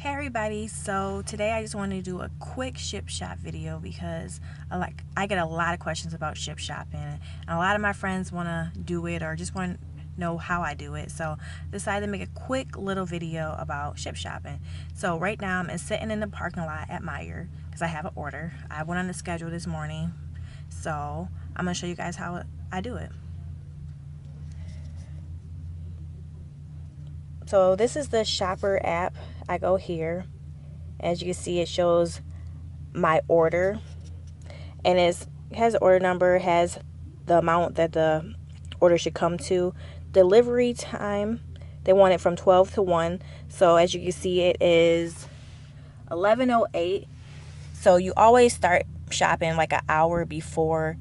Hey everybody, so today I just wanted to do a quick Shipt shop video because I get a lot of questions about Shipt shopping, and a lot of my friends want to do it or just want to know how I do it. So I decided to make a quick little video about Shipt shopping. So right now I'm sitting in the parking lot at Meijer because I have an order. I went on the schedule this morning, so I'm going to show you guys how I do it. So this is the shopper app. I go here. As you can see, it shows my order, and it has order number, has the amount that the order should come to. Delivery time, they want it from 12 to 1. So as you can see, it is 11:08. So you always start shopping like an hour before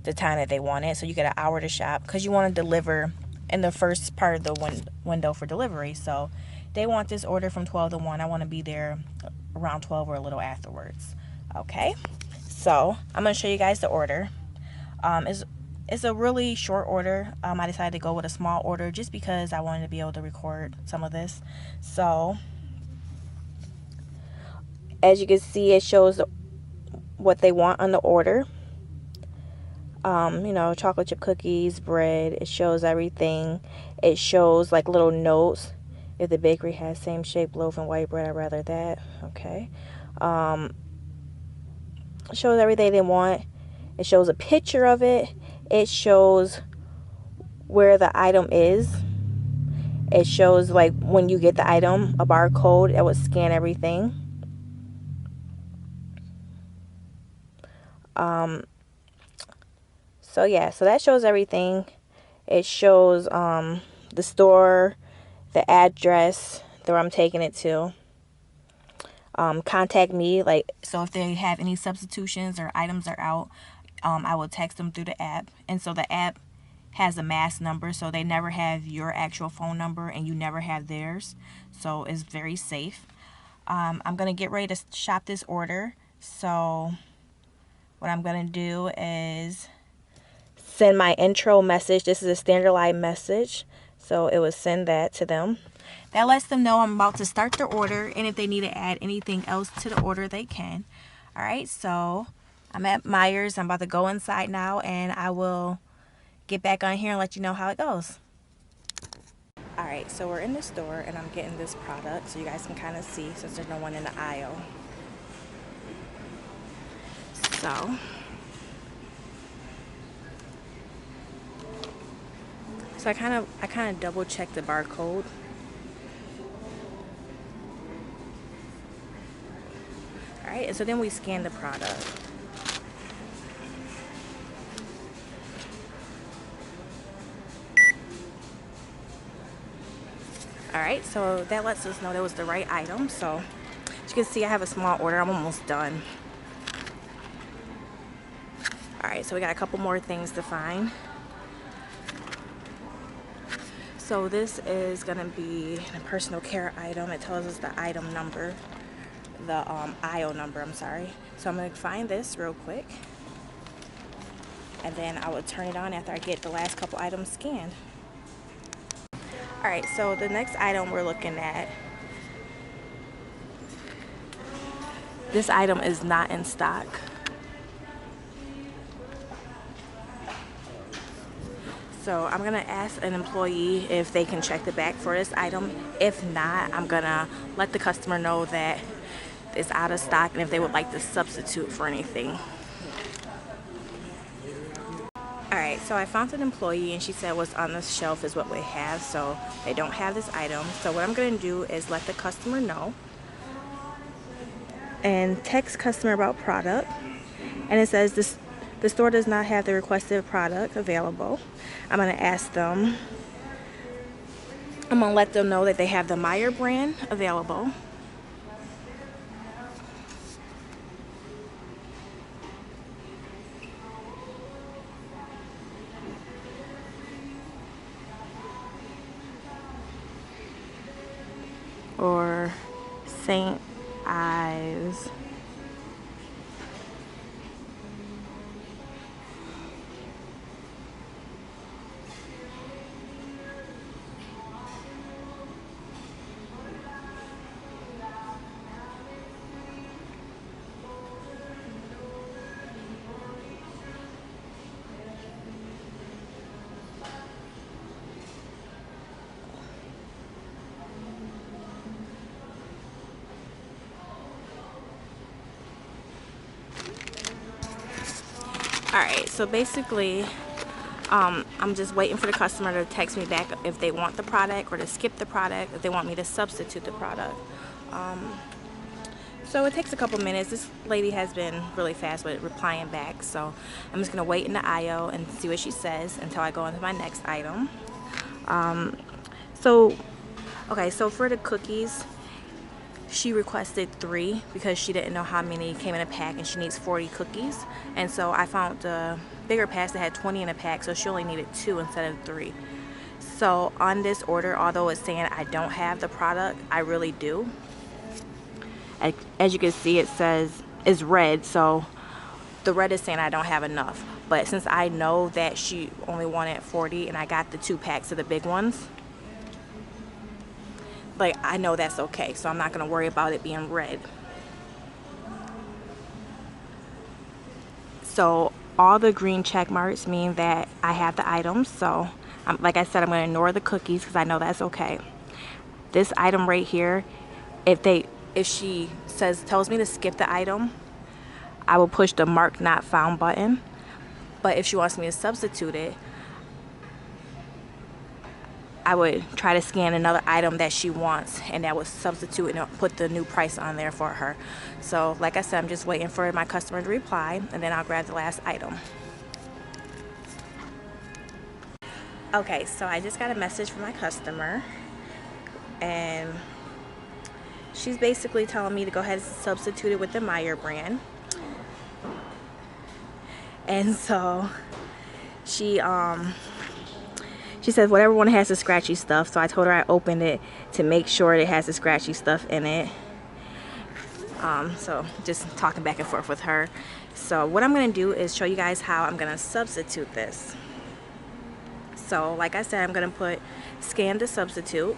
the time that they want it. So you get an hour to shop because you want to deliver in the first part of the window for delivery. So they want this order from 12 to 1. I want to be there around 12 or a little afterwards. Okay, so I'm going to show you guys the order. It's a really short order. I decided to go with a small order just because I wanted to be able to record some of this. So as you can see, it shows what they want on the order. Chocolate chip cookies, bread. It shows everything. It shows like little notes. If the bakery has same shape loaf and white bread, I'd rather that. Okay. It shows everything they want. It shows a picture of it. It shows where the item is. It shows like when you get the item, a barcode that would scan everything. So yeah, so that shows everything. It shows the store, the address where I'm taking it to. Contact me, so if they have any substitutions or items are out, I will text them through the app. And so the app has a mask number, so they never have your actual phone number and you never have theirs, so it's very safe. I'm gonna get ready to shop this order, so what I'm gonna do is send my intro message. This is a standardized message, so it will send that to them. That lets them know I'm about to start their order, and if they need to add anything else to the order, they can. Alright, so I'm at Meijer's. I'm about to go inside now, and I will get back on here and let you know how it goes. Alright, so we're in the store, and I'm getting this product so you guys can kind of see since there's no one in the aisle. So I kind of double check the barcode. Alright, and so then we scan the product. Alright, so that lets us know that was the right item. So as you can see, I have a small order. I'm almost done. Alright, so we got a couple more things to find. So this is going to be a personal care item. It tells us the item number, the aisle number, I'm sorry. So I'm going to find this real quick, and then I will turn it on after I get the last couple items scanned. Alright, so the next item we're looking at, this item is not in stock. So I'm going to ask an employee if they can check the back for this item. If not, I'm going to let the customer know that it's out of stock and if they would like to substitute for anything. Alright, so I found an employee and she said what's on the shelf is what we have, so they don't have this item. So what I'm going to do is let the customer know and text customer about product, and it says the store does not have the requested product available. I'm going to ask them, I'm going to let them know that they have the Meijer brand available. Or St. Ives. Alright, so basically I'm just waiting for the customer to text me back if they want the product or to skip the product, if they want me to substitute the product. So it takes a couple minutes. This lady has been really fast with replying back, so I'm just going to wait in the aisle and see what she says until I go into my next item. Okay, so for the cookies, she requested 3 because she didn't know how many came in a pack and she needs 40 cookies. And so I found the bigger packs that had 20 in a pack, so she only needed 2 instead of 3. So on this order, although it's saying I don't have the product, I really do. As you can see, it says it's red, so the red is saying I don't have enough. But since I know that she only wanted 40 and I got the 2 packs of the big ones, like, I know that's okay, so I'm not going to worry about it being red. So all the green check marks mean that I have the items. So like I said, I'm going to ignore the cookies because I know that's okay. This item right here, if she tells me to skip the item, I will push the mark not found button. But if she wants me to substitute it, I would try to scan another item that she wants, and that would substitute and put the new price on there for her. So like I said, I'm just waiting for my customer to reply, and then I'll grab the last item. Okay, so I just got a message from my customer, and she's basically telling me to go ahead and substitute it with the Meyer brand. And so she said whatever one has the scratchy stuff, so I told her I opened it to make sure it has the scratchy stuff in it. So just talking back and forth with her. So what I'm going to do is show you guys how I'm going to substitute this. So like I said, I'm going to scan to substitute.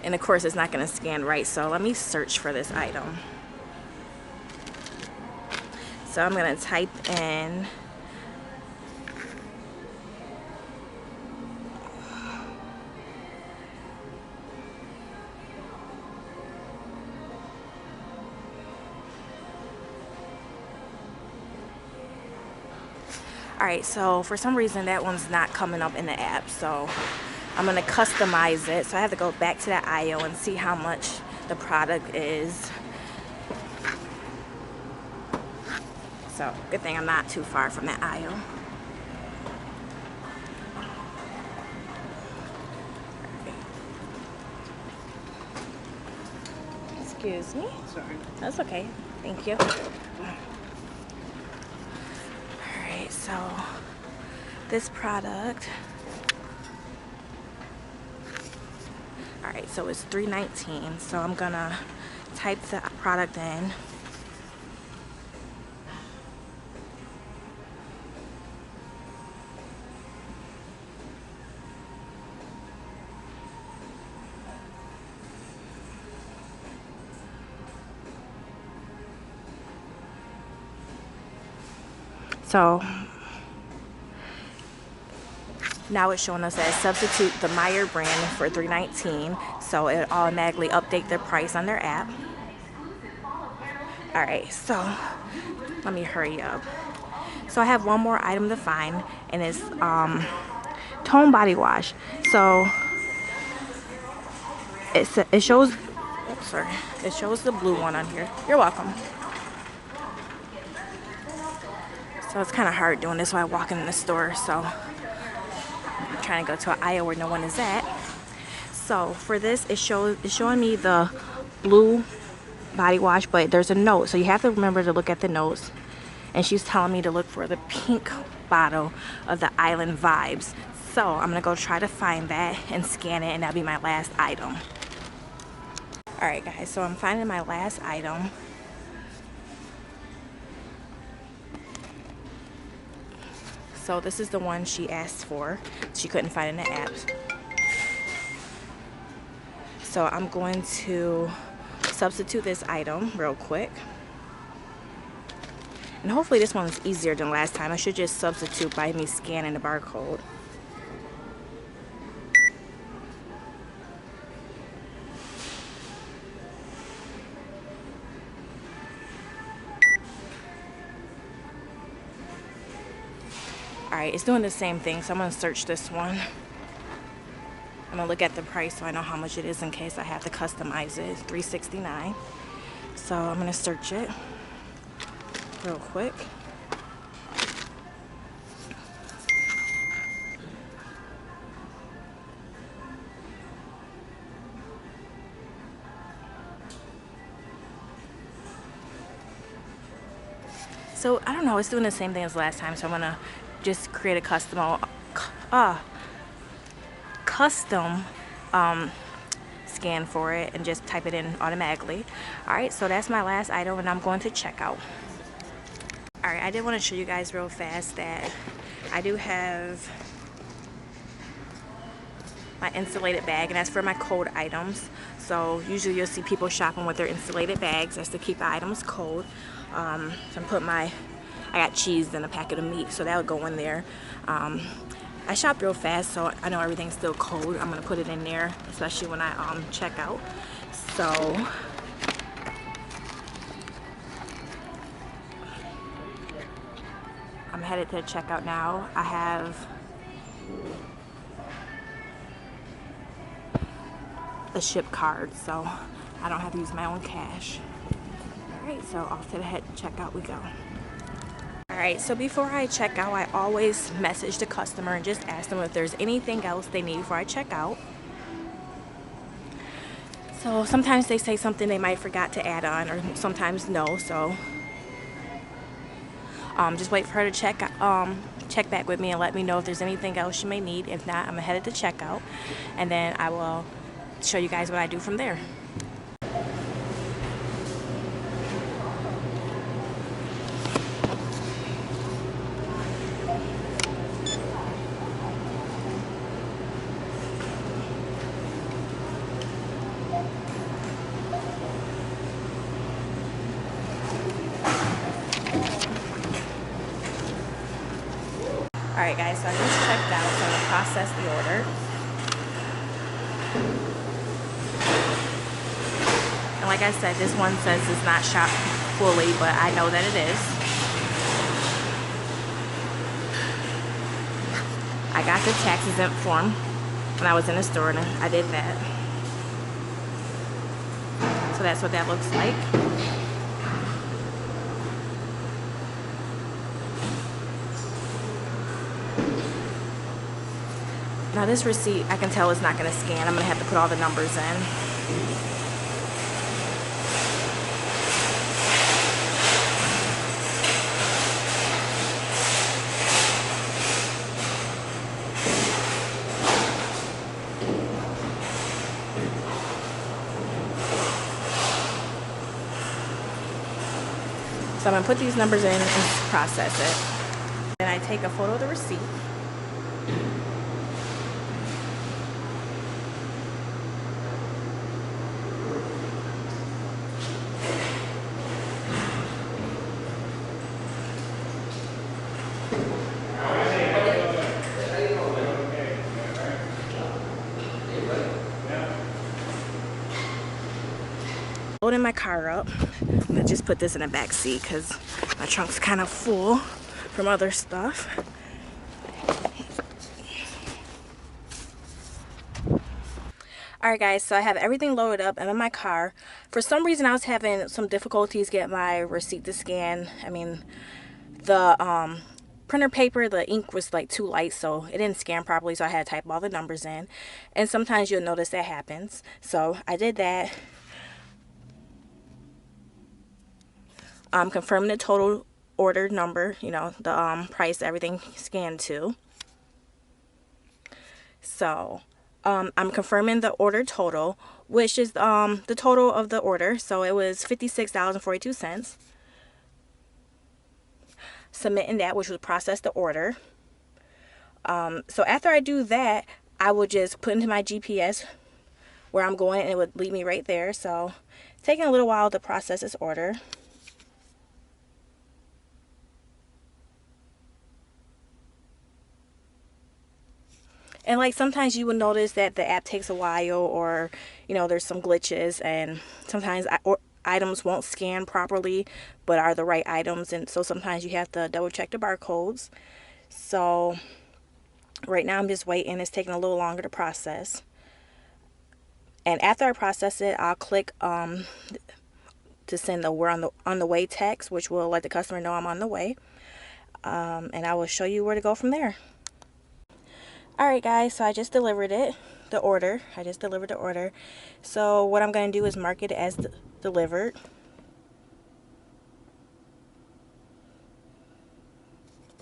And of course it's not going to scan right, so let me search for this item. So I'm going to type in Alright, so for some reason that one's not coming up in the app, so I'm going to customize it. So I have to go back to that aisle and see how much the product is. So good thing I'm not too far from that aisle. Excuse me. Sorry. That's okay. Thank you. Alright, so this product. Alright, so it's $3.19. So I'm gonna type the product in. So now it's showing us that substitute the Meyer brand for $3.19, so it automatically update their price on their app. Alright, so let me hurry up. So I have one more item to find, and it's Tone Body Wash. So it shows, oops, sorry, it shows the blue one on here. You're welcome. So it's kind of hard doing this while walking in the store, so I'm trying to go to an aisle where no one is at. So for this, it's showing me the blue body wash, but there's a note, so you have to remember to look at the notes. And she's telling me to look for the pink bottle of the Island Vibes. So I'm gonna go try to find that and scan it, and that'll be my last item. Alright guys, so I'm finding my last item. So this is the one she asked for. She couldn't find in the apps. So I'm going to substitute this item real quick. And hopefully this one's easier than last time. I should just substitute by me scanning the barcode. Alright, it's doing the same thing, so I'm going to search this one. I'm going to look at the price so I know how much it is in case I have to customize it. It's $3.69. So I'm going to search it real quick. So I don't know, it's doing the same thing as last time, so I'm gonna just create a custom scan for it and just type it in automatically. Alright, so that's my last item and I'm going to checkout. Alright, I did want to show you guys real fast that I do have my insulated bag, and that's for my cold items. So usually you'll see people shopping with their insulated bags. That's to keep the items cold. So I'm putting I got cheese and a packet of meat, so that would go in there. I shop real fast, so I know everything's still cold. I'm gonna put it in there, especially when I check out. So I'm headed to checkout now. I have a Shipt card, so I don't have to use my own cash. Alright, so off to the head checkout we go. Alright, so before I check out, I always message the customer and just ask them if there's anything else they need before I check out. So sometimes they say something they might forgot to add on, or sometimes no, so just wait for her to check back with me and let me know if there's anything else she may need. If not, I'm headed to checkout, and then I will show you guys what I do from there. Alright guys, so I just checked out, so I'm going to process the order. And like I said, this one says it's not shopped fully, but I know that it is. I got the tax exempt form when I was in the store, and I did that. So that's what that looks like. Now this receipt, I can tell it's not going to scan. I'm going to have to put all the numbers in. So I'm going to put these numbers in and process it. Then I take a photo of the receipt. Loading my car up. I'm gonna just put this in the back seat because my trunk's kind of full from other stuff. Alright guys, so I have everything loaded up. I'm in my car. For some reason I was having some difficulties getting my receipt to scan. I mean, the printer paper, the ink was like too light, so it didn't scan properly, so I had to type all the numbers in. And sometimes you'll notice that happens. So I did that. Confirming the total order number, you know, the price, everything scanned to. So I'm confirming the order total, which is the total of the order. So it was $56.42. Submitting that, which would process the order. So after I do that, I will just put into my GPS where I'm going, and it would lead me right there. So it's taking a little while to process this order. And like sometimes you will notice that the app takes a while, or there's some glitches, and sometimes items won't scan properly but are the right items, and so sometimes you have to double check the barcodes. So right now I'm just waiting. It's taking a little longer to process. And after I process it, I'll click to send the "we're on the way" text, which will let the customer know I'm on the way. And I will show you where to go from there. Alright guys, so I just delivered it, the order. I just delivered the order. So what I'm going to do is mark it as delivered.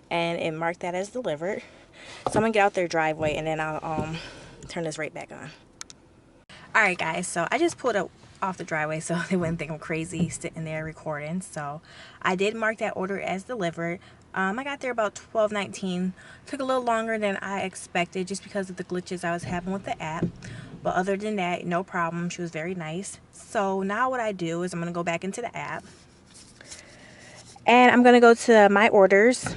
And it marked that as delivered. So I'm going to get out their driveway, and then I'll turn this right back on. Alright guys, so I just pulled up off the driveway so they wouldn't think I'm crazy sitting there recording. So I did mark that order as delivered. I got there about 12:19. Took a little longer than I expected just because of the glitches I was having with the app. But other than that, no problem. She was very nice. So now what I do is I'm going to go back into the app. And I'm going to go to my orders.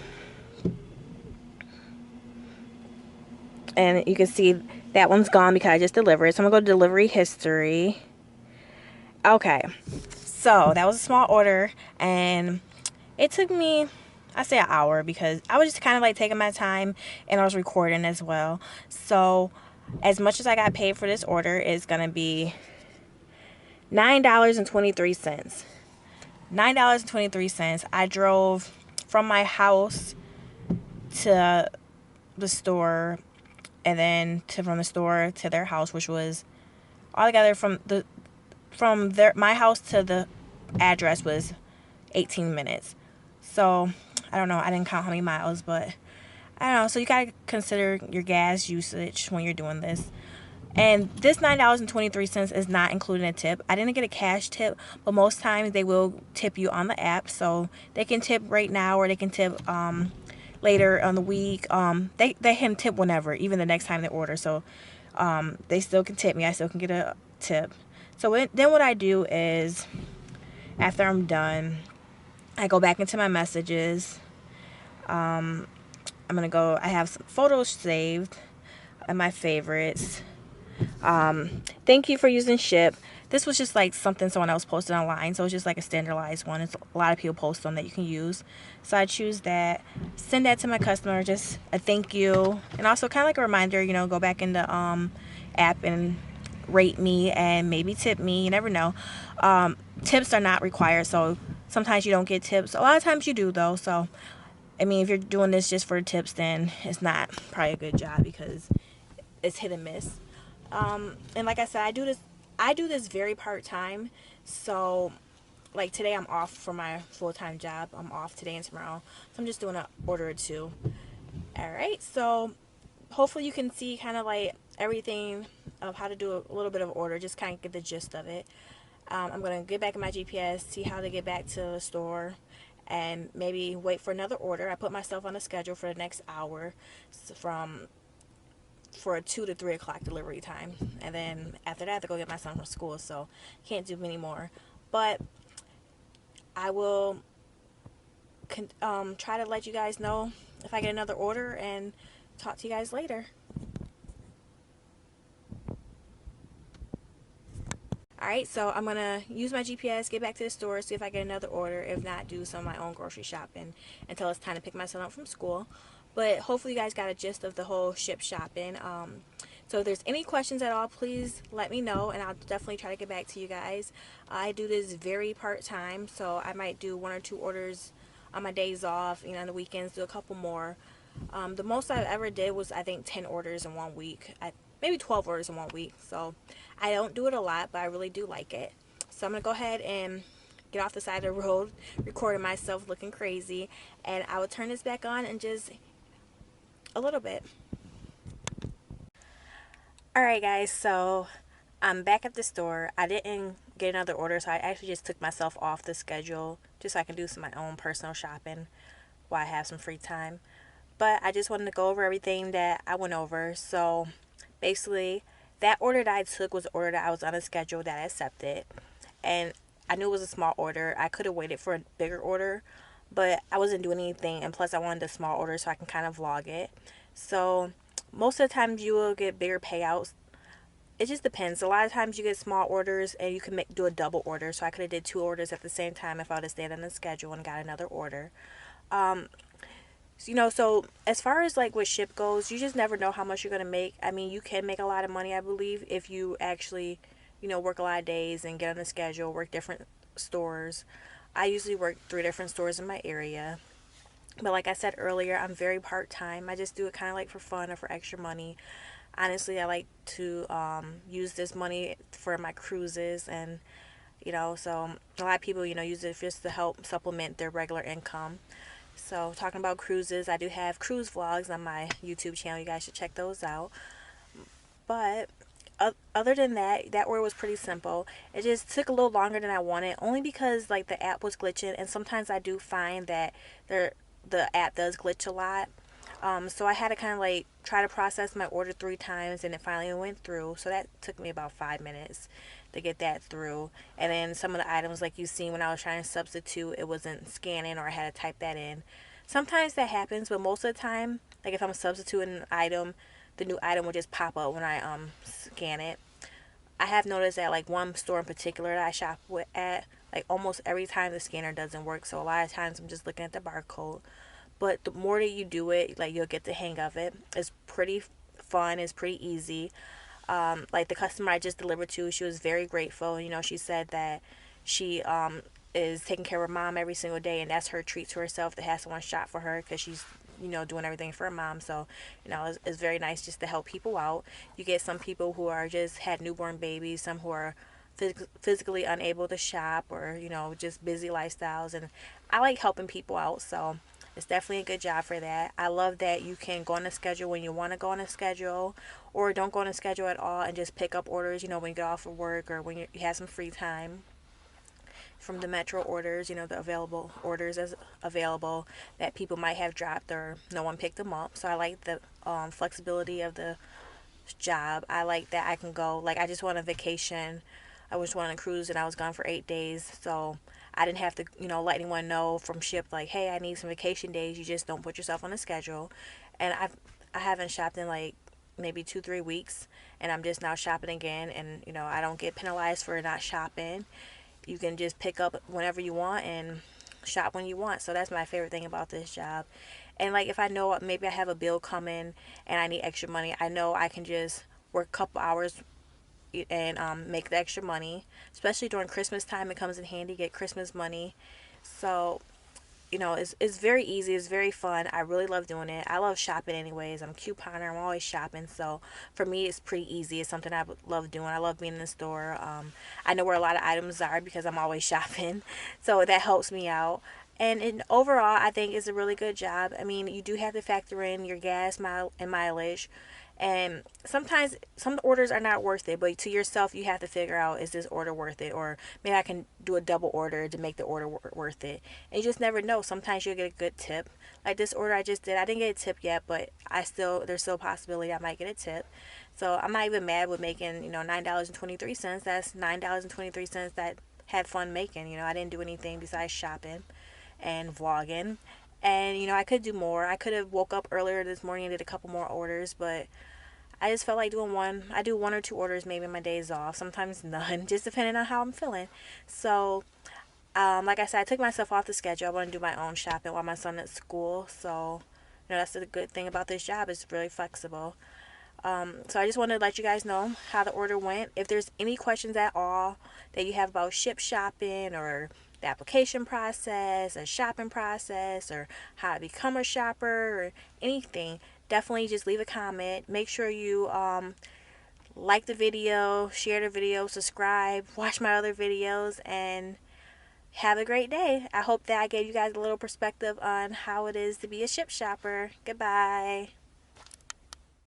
And you can see that one's gone because I just delivered. So I'm going to go to delivery history. Okay. So that was a small order. And it took me, I say, an hour because I was just kind of like taking my time, and I was recording as well. So as much as I got paid for this order is going to be $9.23. $9.23. I drove from my house to the store, and then from the store to their house, which was altogether from my house to the address was 18 minutes. So I don't know, I didn't count how many miles, but I don't know. So you gotta consider your gas usage when you're doing this. And this $9.23 is not including a tip. I didn't get a cash tip, but most times they will tip you on the app. So they can tip right now, or they can tip later on the week. They can tip whenever, even the next time they order. So they still can tip me. I still can get a tip. So then what I do is, after I'm done, I go back into my messages. I'm gonna go. I have some photos saved and my favorites. Thank you for using Shipt. This was just like something someone else posted online, so it's just like a standardized one. It's a lot of people post on that you can use. So I choose that, send that to my customer, just a thank you, and also kind of like a reminder, go back in the app and rate me and maybe tip me. You never know. Tips are not required, so sometimes you don't get tips. A lot of times you do though. So I mean, if you're doing this just for tips, then it's not probably a good job because it's hit and miss. And like I said, I do this very part-time. So like today I'm off for my full-time job. I'm off today and tomorrow. So I'm just doing an order or two. Alright, so hopefully you can see kind of like everything of how to do a little bit of order. Just kind of get the gist of it. I'm going to get back in my GPS, see how to get back to the store, and maybe wait for another order. I put myself on a schedule for the next hour for a 2 to 3 o'clock delivery time, and then after that I have to go get my son from school, so can't do many more. But I will try to let you guys know if I get another order, and talk to you guys later. Alright, so I'm going to use my GPS, get back to the store, see if I get another order. If not, do some of my own grocery shopping until it's time to pick my son up from school. But hopefully you guys got a gist of the whole Shipt shopping. So if there's any questions at all, please let me know, and I'll definitely try to get back to you guys. I do this very part-time, so I might do 1 or 2 orders on my days off, on the weekends, do a couple more. The most I've ever did was, I think, 10 orders in 1 week. Maybe 12 orders in 1 week. So I don't do it a lot, but I really do like it. So I'm going to go ahead and get off the side of the road, recording myself looking crazy, and I will turn this back on in just a little bit. Alright guys, so I'm back at the store. I didn't get another order, so I actually just took myself off the schedule just so I can do some of my own personal shopping while I have some free time. But I just wanted to go over everything that I went over. So basically, that order that I took was an order that I was on a schedule that I accepted, and I knew it was a small order. I could have waited for a bigger order, but I wasn't doing anything, and plus I wanted a small order so I can kind of vlog it. So most of the times you will get bigger payouts. It just depends. A lot of times you get small orders and you can do a double order. So I could have did 2 orders at the same time if I would have stayed on the schedule and got another order. Um, so as far as like with Shipt goes, you just never know how much you're gonna make. I mean, you can make a lot of money, I believe, if you actually, work a lot of days and get on the schedule, work different stores. I usually work 3 different stores in my area. But like I said earlier, I'm very part time. I just do it kind of like for fun or for extra money. Honestly, I like to use this money for my cruises, and so a lot of people use it just to help supplement their regular income. So talking about cruises, I do have cruise vlogs on my YouTube channel. You guys should check those out. But other than that, that order was pretty simple. It just took a little longer than I wanted, only because like the app was glitching, and sometimes I do find that the app does glitch a lot. So I had to kind of like try to process my order 3 times, and it finally went through. So that took me about 5 minutes to get that through. And then some of the items, like you seen when I was trying to substitute, it wasn't scanning, or I had to type that in. Sometimes that happens, but most of the time, like if I'm substituting an item, the new item will just pop up when I scan it. I have noticed that like one store in particular that I shop with at, like almost every time the scanner doesn't work. So a lot of times I'm just looking at the barcode. But the more that you do it, like you'll get the hang of it. It's pretty fun. It's pretty easy. Like the customer I just delivered to, she was very grateful. She said that she is taking care of her mom every single day, and that's her treat to herself to have someone shop for her, because she's doing everything for her mom. So it's very nice just to help people out. You get some people who are just had newborn babies, some who are physically unable to shop, or just busy lifestyles, and I like helping people out. So it's definitely a good job for that. I love that you can go on a schedule when you want to go on a schedule, or don't go on a schedule at all and just pick up orders, when you get off of work, or when you have some free time from the metro orders, the available orders as available that people might have dropped or no one picked them up. So I like the flexibility of the job. I like that I can go, like I just went on vacation. I was on a cruise and I was gone for 8 days. So I didn't have to, let anyone know from Shipt like, hey, I need some vacation days. You just don't put yourself on a schedule. And I haven't shopped in like maybe 2-3 weeks, and I'm just now shopping again. And I don't get penalized for not shopping. You can just pick up whenever you want and shop when you want. So that's my favorite thing about this job. And like if I know maybe I have a bill coming and I need extra money, I know I can just work a couple hours and make the extra money. Especially during Christmas time, it comes in handy, get Christmas money. So it's very easy. It's very fun. I really love doing it. I love shopping anyways. I'm a couponer. I'm always shopping. So for me, it's pretty easy. It's something I love doing. I love being in the store. I know where a lot of items are because I'm always shopping. So that helps me out. And overall, I think it's a really good job. I mean, you do have to factor in your gas mile and mileage. And sometimes some orders are not worth it, but to yourself, you have to figure out, is this order worth it? Or maybe I can do a double order to make the order worth it. And you just never know. Sometimes you'll get a good tip. Like this order I just did, I didn't get a tip yet, but there's still a possibility I might get a tip. So I'm not even mad with making, $9.23. That's $9.23 that had fun making. I didn't do anything besides shopping and vlogging. And I could do more. I could have woke up earlier this morning and did a couple more orders, but I just felt like doing one. I do 1 or 2 orders maybe on my days off, sometimes none, just depending on how I'm feeling. So like I said, I took myself off the schedule. I want to do my own shopping while my son at school. So that's the good thing about this job. It's really flexible. So I just wanted to let you guys know how the order went. If there's any questions at all that you have about Shipt shopping, or the application process, a shopping process, or how to become a shopper, or anything, definitely just leave a comment. Make sure you like the video, share the video, subscribe, watch my other videos, and have a great day. I hope that I gave you guys a little perspective on how it is to be a Shipt shopper. Goodbye.